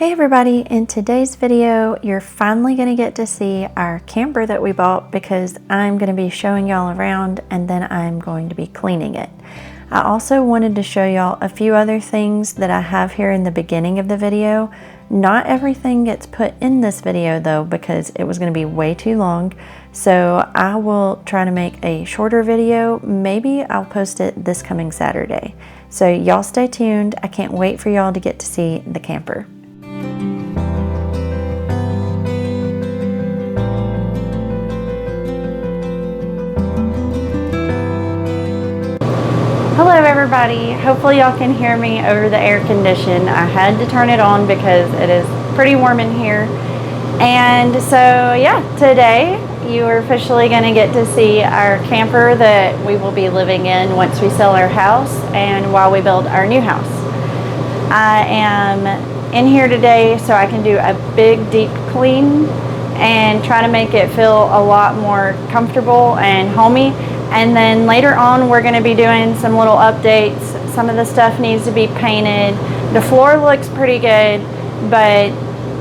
Hey everybody, in today's video you're finally going to get to see our camper that we bought because I'm going to be showing y'all around and then I'm going to be cleaning it. I also wanted to show y'all a few other things that I have here in the beginning of the video. Not everything gets put in this video though because it was going to be way too long, so I will try to make a shorter video. Maybe I'll post it this coming Saturday. So y'all stay tuned. I can't wait for y'all to get to see the camper. Hello everybody, hopefully y'all can hear me over the air condition. I had to turn it on because it is pretty warm in here. And so yeah, today you are officially going to get to see our camper that we will be living in once we sell our house and while we build our new house. I am in here today so I can do a big deep clean and try to make it feel a lot more comfortable and homey. And then later on we're going to be doing some little updates. Some of the stuff needs to be painted. The floor looks pretty good, but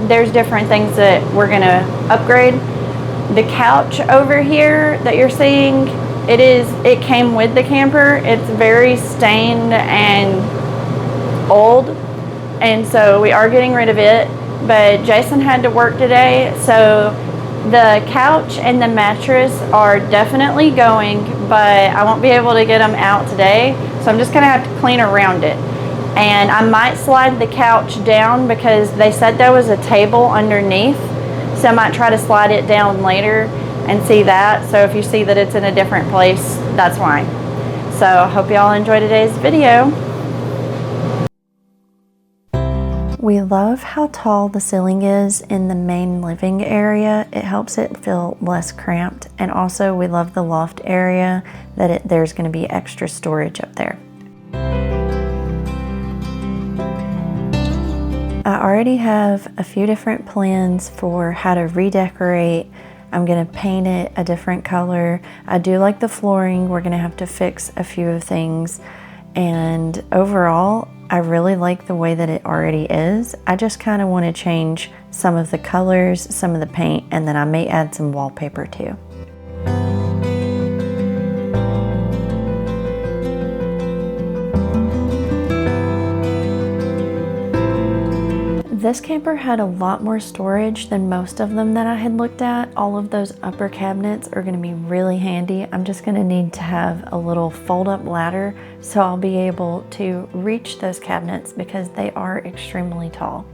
there's different things that we're going to upgrade. The couch over here that you're seeing, it came with the camper. It's very stained and old, and so we are getting rid of it. But Jason had to work today, so the couch and the mattress are definitely going, but I won't be able to get them out today, so I'm just gonna have to clean around it. And I might slide the couch down because they said there was a table underneath, so I might try to slide it down later and see that. So if you see that it's in a different place, that's why. So I hope y'all enjoy today's video. We love how tall the ceiling is in the main living area. It helps it feel less cramped, and also we love the loft area that there's going to be extra storage up there. I already have a few different plans for how to redecorate. I'm going to paint it a different color. I do like the flooring. We're going to have to fix a few things, and overall I really like the way that it already is. I just kind of want to change some of the colors, some of the paint, and then I may add some wallpaper too. This camper had a lot more storage than most of them that I had looked at. All of those upper cabinets are going to be really handy. I'm just going to need to have a little fold-up ladder so I'll be able to reach those cabinets because they are extremely tall.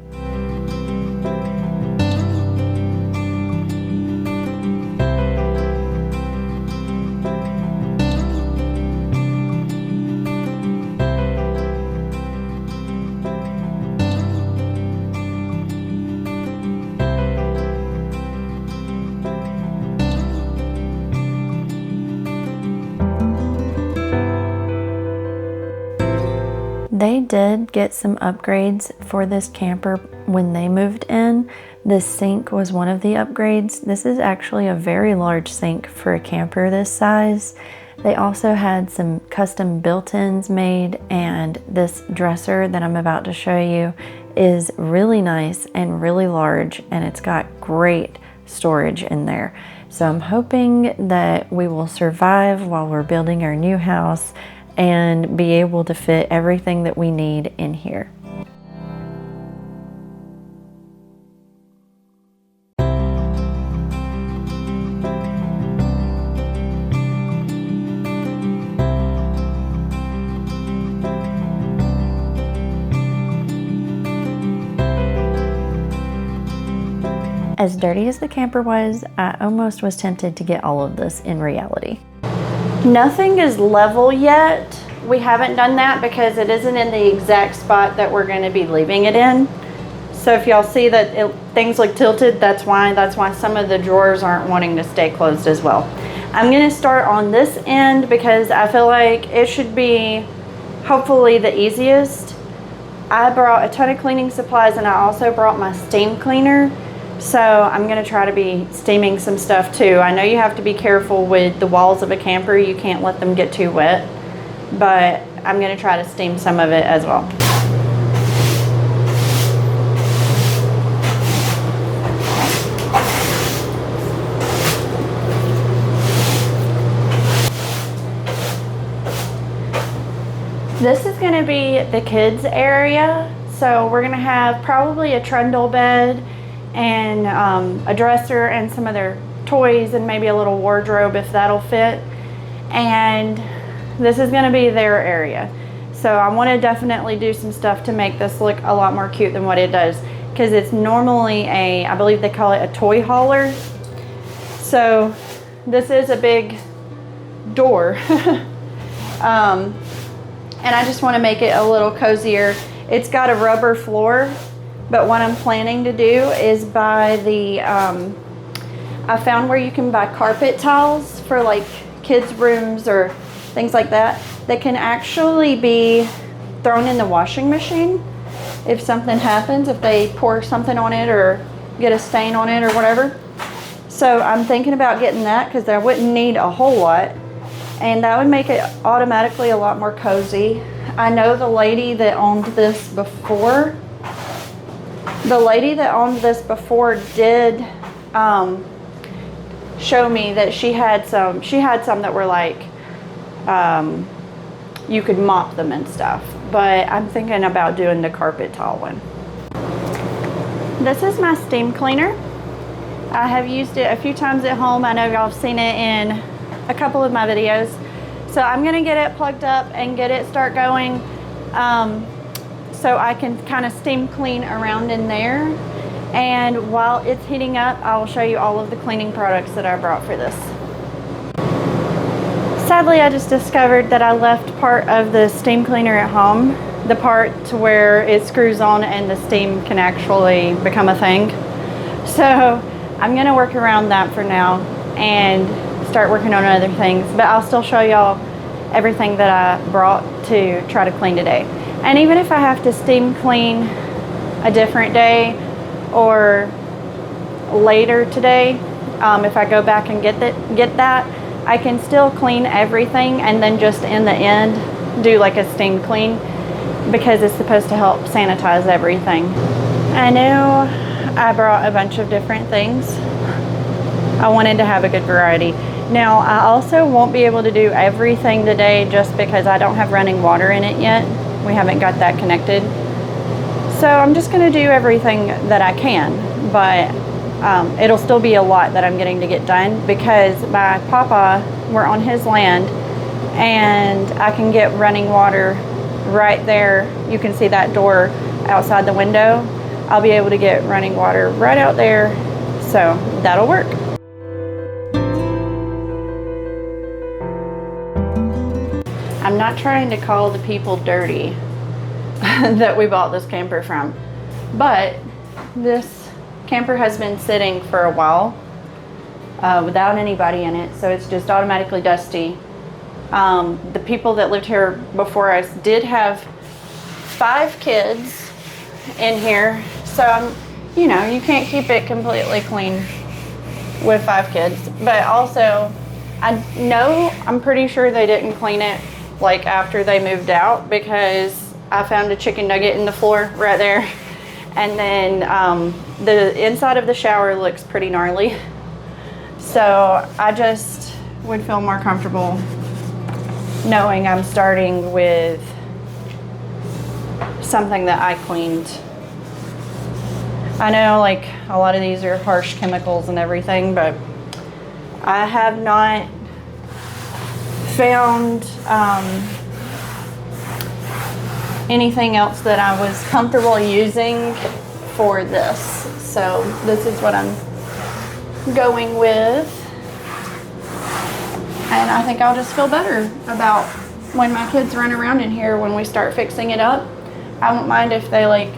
They did get some upgrades for this camper when they moved in. This sink was one of the upgrades. This is actually a very large sink for a camper this size. They also had some custom built-ins made, and this dresser that I'm about to show you is really nice and really large, and it's got great storage in there. So I'm hoping that we will survive while we're building our new house and be able to fit everything that we need in here. As dirty as the camper was, I almost was tempted to get all of this in reality. Nothing is level yet. We haven't done that because it isn't in the exact spot that we're going to be leaving it in. So if y'all see that things look tilted, that's why some of the drawers aren't wanting to stay closed as well. I'm going to start on this end because I feel like it should be hopefully the easiest. I brought a ton of cleaning supplies and I also brought my steam cleaner. So I'm going to try to be steaming some stuff too. I know you have to be careful with the walls of a camper. You can't let them get too wet, but I'm going to try to steam some of it as well. This is gonna be the kids area. So we're gonna have probably a trundle bed and a dresser and some of their toys and maybe a little wardrobe if that'll fit. And this is gonna be their area. So I wanna definitely do some stuff to make this look a lot more cute than what it does, because it's normally I believe they call it a toy hauler. So this is a big door. And I just wanna make it a little cozier. It's got a rubber floor, but what I'm planning to do is buy the, I found where you can buy carpet tiles for like kids' rooms or things like that can actually be thrown in the washing machine if something happens, if they pour something on it or get a stain on it or whatever. So I'm thinking about getting that because I wouldn't need a whole lot, and that would make it automatically a lot more cozy. I know the lady that owned this before, did show me that she had some that were like, you could mop them and stuff, but I'm thinking about doing the carpet tile one. This is my steam cleaner. I have used it a few times at home. I know y'all have seen it in a couple of my videos. So I'm gonna get it plugged up and get it start going, so I can kind of steam clean around in there. And while it's heating up, I will show you all of the cleaning products that I brought for this. Sadly, I just discovered that I left part of the steam cleaner at home, the part to where it screws on and the steam can actually become a thing. So I'm gonna work around that for now and start working on other things, but I'll still show y'all everything that I brought to try to clean today. And even if I have to steam clean a different day or later today, if I go back and get that, I can still clean everything and then just in the end do like a steam clean, because it's supposed to help sanitize everything. I know I brought a bunch of different things. I wanted to have a good variety. Now, I also won't be able to do everything today just because I don't have running water in it yet. We haven't got that connected. So I'm just gonna do everything that I can, but it'll still be a lot that I'm getting to get done because my papa, we're on his land and I can get running water right there. You can see that door outside the window. I'll be able to get running water right out there, so that'll work. I'm not trying to call the people dirty that we bought this camper from, but this camper has been sitting for a while without anybody in it, so it's just automatically dusty. The people that lived here before us did have 5 kids in here, so you know, you can't keep it completely clean with 5 kids, but also I'm pretty sure they didn't clean it like after they moved out, because I found a chicken nugget in the floor right there, and then the inside of the shower looks pretty gnarly, so I just would feel more comfortable knowing I'm starting with something that I cleaned. I know like a lot of these are harsh chemicals and everything, but I have not found anything else that I was comfortable using for this. So this is what I'm going with. And I think I'll just feel better about when my kids run around in here when we start fixing it up. I won't mind if they like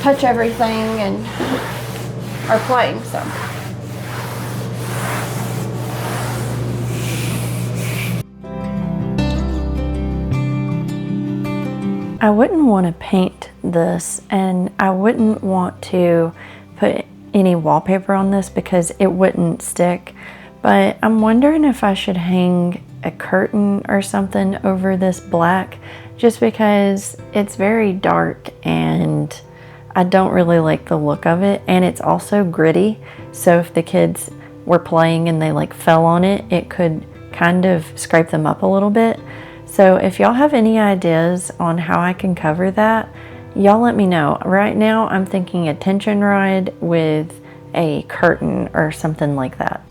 touch everything and are playing, so. I wouldn't want to paint this, and I wouldn't want to put any wallpaper on this because it wouldn't stick, but I'm wondering if I should hang a curtain or something over this black, just because it's very dark and I don't really like the look of it, and it's also gritty, so if the kids were playing and they like fell on it, it could kind of scrape them up a little bit. So if y'all have any ideas on how I can cover that, y'all let me know. Right now I'm thinking a tension rod with a curtain or something like that.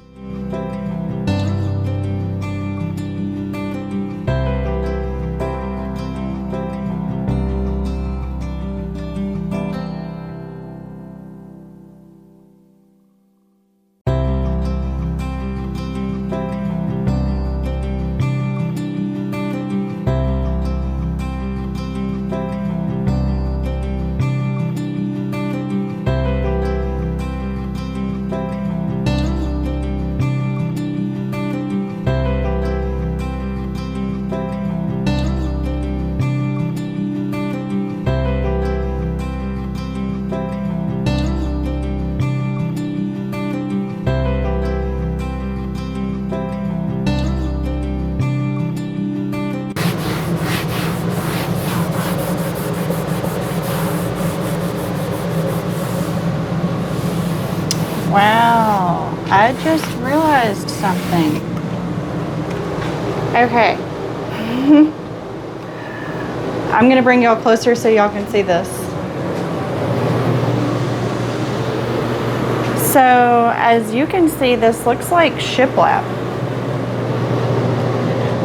Wow, I just realized something. Okay. I'm going to bring y'all closer so y'all can see this. So, as you can see, this looks like shiplap.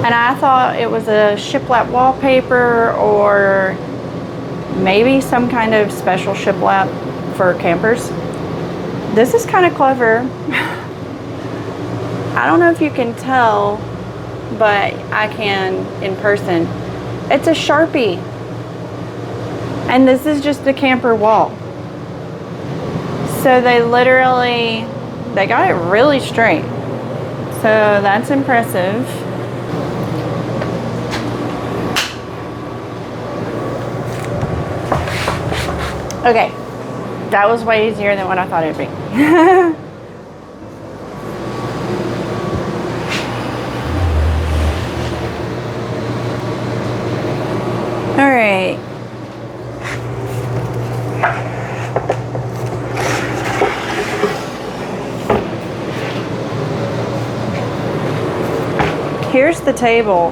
And I thought it was a shiplap wallpaper or maybe some kind of special shiplap for campers. This is kind of clever. I don't know if you can tell, but I can in person. It's a Sharpie. And this is just the camper wall. So they got it really straight. So that's impressive. Okay. That was way easier than what I thought it'd be. All right. Here's the table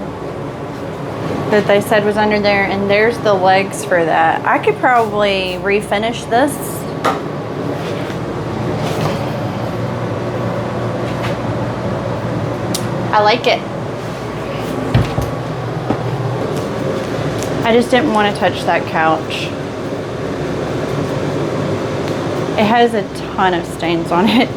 that they said was under there, and there's the legs for that. I could probably refinish this. I like it. I just didn't want to touch that couch. It has a ton of stains on it.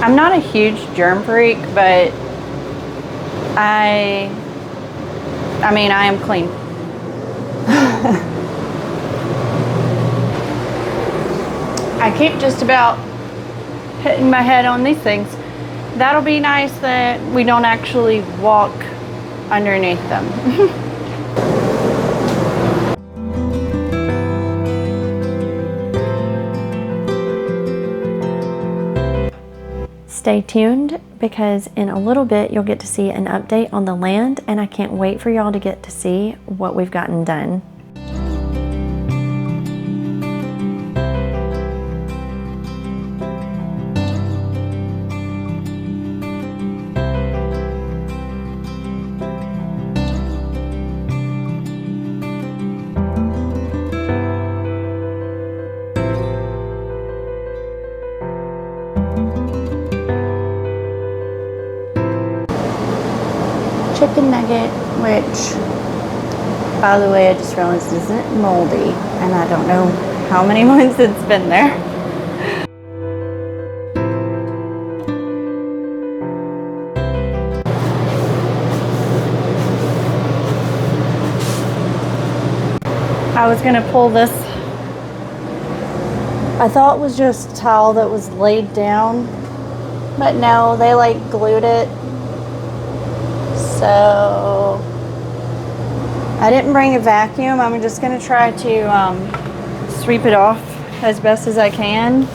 I'm not a huge germ freak, but I mean, I am clean. I keep just about hitting my head on these things. That'll be nice that we don't actually walk underneath them. Stay tuned, because in a little bit you'll get to see an update on the land, and I can't wait for y'all to get to see what we've gotten done. Chicken nugget, which, by the way, I just realized isn't moldy, and I don't know how many months it's been there. I was gonna pull this. I thought it was just towel that was laid down, but no, they like glued it. So I didn't bring a vacuum. I'm just going to try to sweep it off as best as I can,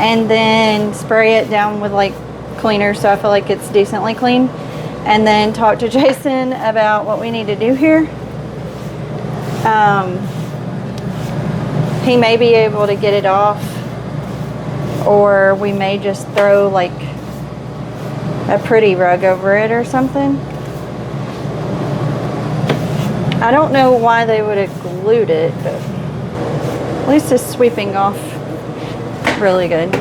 and then spray it down with like cleaner so I feel like it's decently clean, and then talk to Jason about what we need to do here. He may be able to get it off, or we may just throw like a pretty rug over it or something. I don't know why they would have glued it, but at least it's sweeping off really good.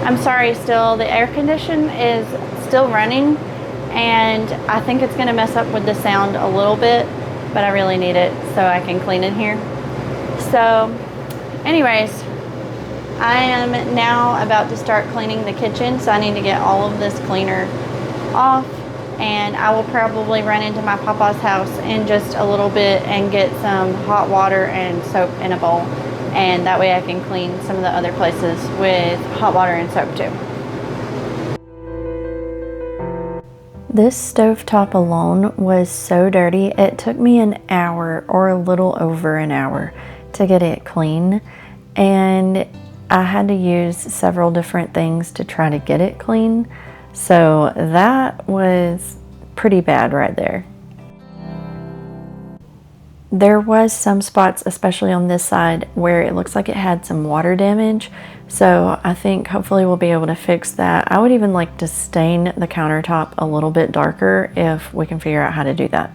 I'm sorry, still, the air condition is still running, and I think it's gonna mess up with the sound a little bit, but I really need it so I can clean in here. So anyways, I am now about to start cleaning the kitchen, so I need to get all of this cleaner off, and I will probably run into my papa's house in just a little bit and get some hot water and soap in a bowl. And that way I can clean some of the other places with hot water and soap too. This stovetop alone was so dirty, it took me an hour or a little over an hour to get it clean. And I had to use several different things to try to get it clean. So that was pretty bad right there. There was some spots, especially on this side, where it looks like it had some water damage. So I think hopefully we'll be able to fix that. I would even like to stain the countertop a little bit darker if we can figure out how to do that.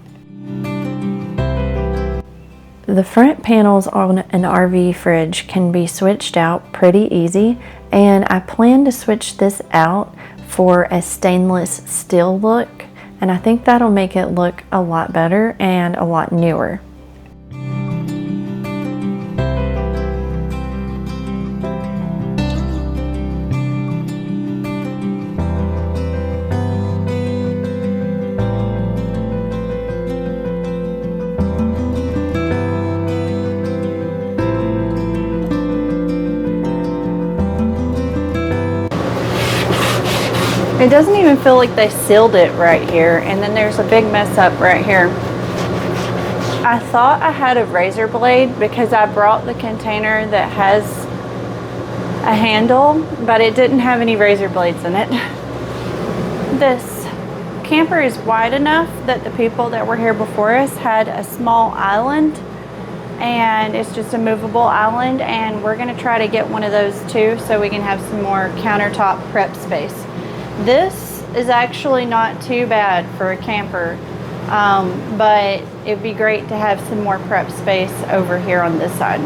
The front panels on an RV fridge can be switched out pretty easy, and I plan to switch this out for a stainless steel look, and I think that'll make it look a lot better and a lot newer. It doesn't even feel like they sealed it right here, and then there's a big mess up right here. I thought I had a razor blade because I brought the container that has a handle, but it didn't have any razor blades in it. This camper is wide enough that the people that were here before us had a small island, and it's just a movable island, and we're gonna try to get one of those too so we can have some more countertop prep space. This is actually not too bad for a camper, but it'd be great to have some more prep space over here on this side.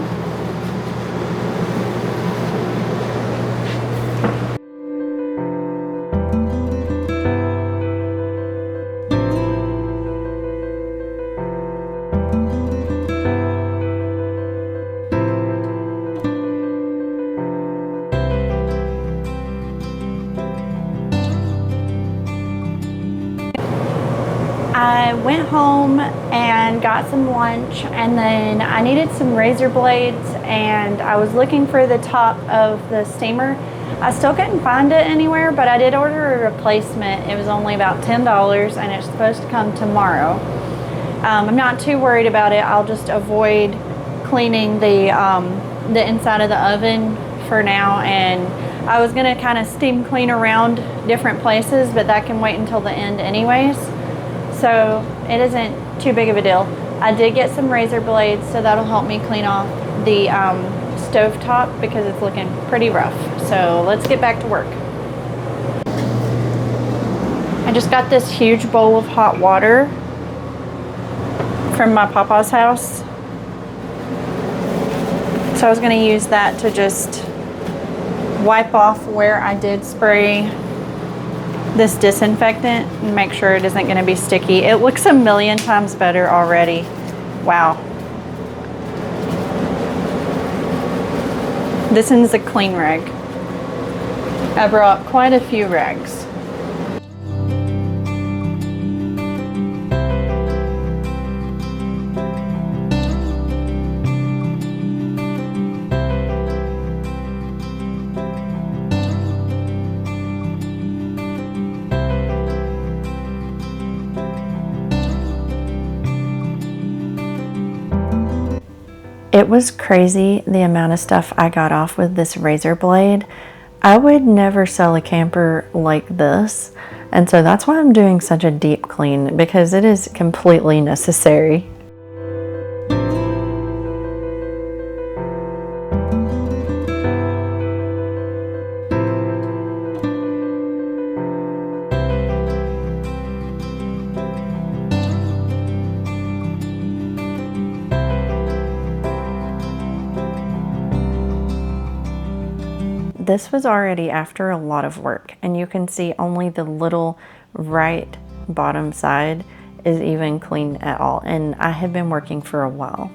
I went home and got some lunch, and then I needed some razor blades, and I was looking for the top of the steamer. I still couldn't find it anywhere, but I did order a replacement. It was only about $10, and it's supposed to come tomorrow. I'm not too worried about it. I'll just avoid cleaning the inside of the oven for now, and I was gonna kind of steam clean around different places, but that can wait until the end anyways. So it isn't too big of a deal. I did get some razor blades, so that'll help me clean off the stovetop because it's looking pretty rough. So let's get back to work. I just got this huge bowl of hot water from my papa's house. So I was gonna use that to just wipe off where I did spray this disinfectant and make sure it isn't going to be sticky. It looks a million times better already. Wow. This is a clean rag. I brought quite a few rags. It was crazy the amount of stuff I got off with this razor blade. I would never sell a camper like this, and so that's why I'm doing such a deep clean, because it is completely necessary. This was already after a lot of work, and you can see only the little right bottom side is even clean at all, and I had been working for a while.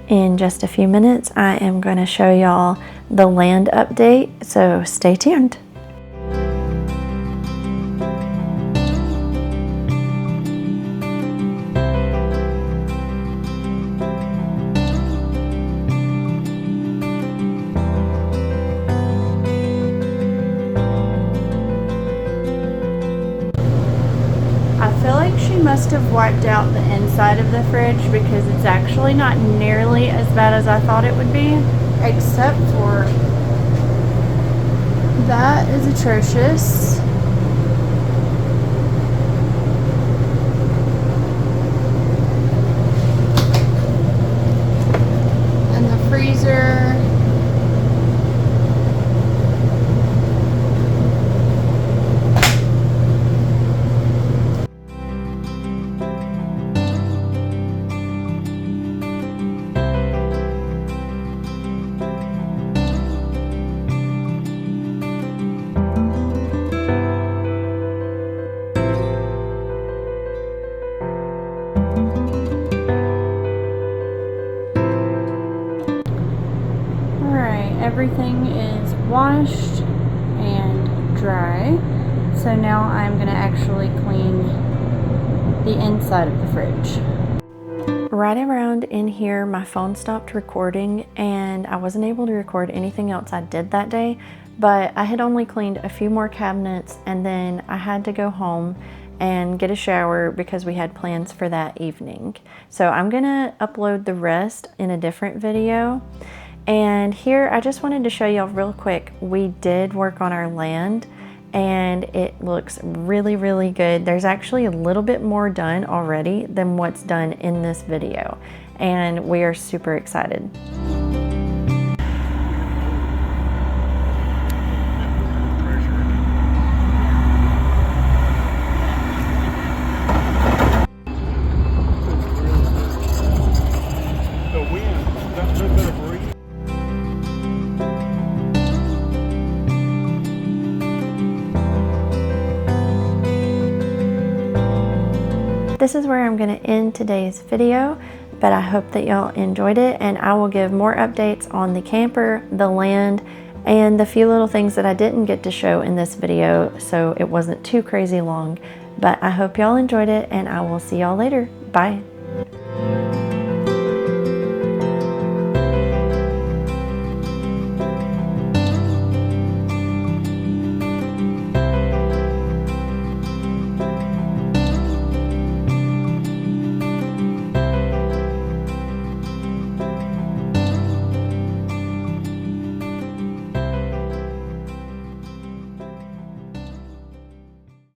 In just a few minutes, I am going to show y'all the land update, so stay tuned. I feel like she must have wiped out the inside of the fridge, because it's actually not nearly as bad as I thought it would be, except for that is atrocious. And the freezer. Everything is washed and dry, so now I'm going to actually clean the inside of the fridge. Right around in here, my phone stopped recording, and I wasn't able to record anything else I did that day, but I had only cleaned a few more cabinets, and then I had to go home and get a shower because we had plans for that evening. So I'm going to upload the rest in a different video. And here I just wanted to show y'all real quick, we did work on our land and it looks really, really good. There's actually a little bit more done already than what's done in this video, and we are super excited. This is where I'm going to end today's video, but I hope that y'all enjoyed it, and I will give more updates on the camper, the land, and the few little things that I didn't get to show in this video, so it wasn't too crazy long. But I hope y'all enjoyed it, and I will see y'all later. Bye.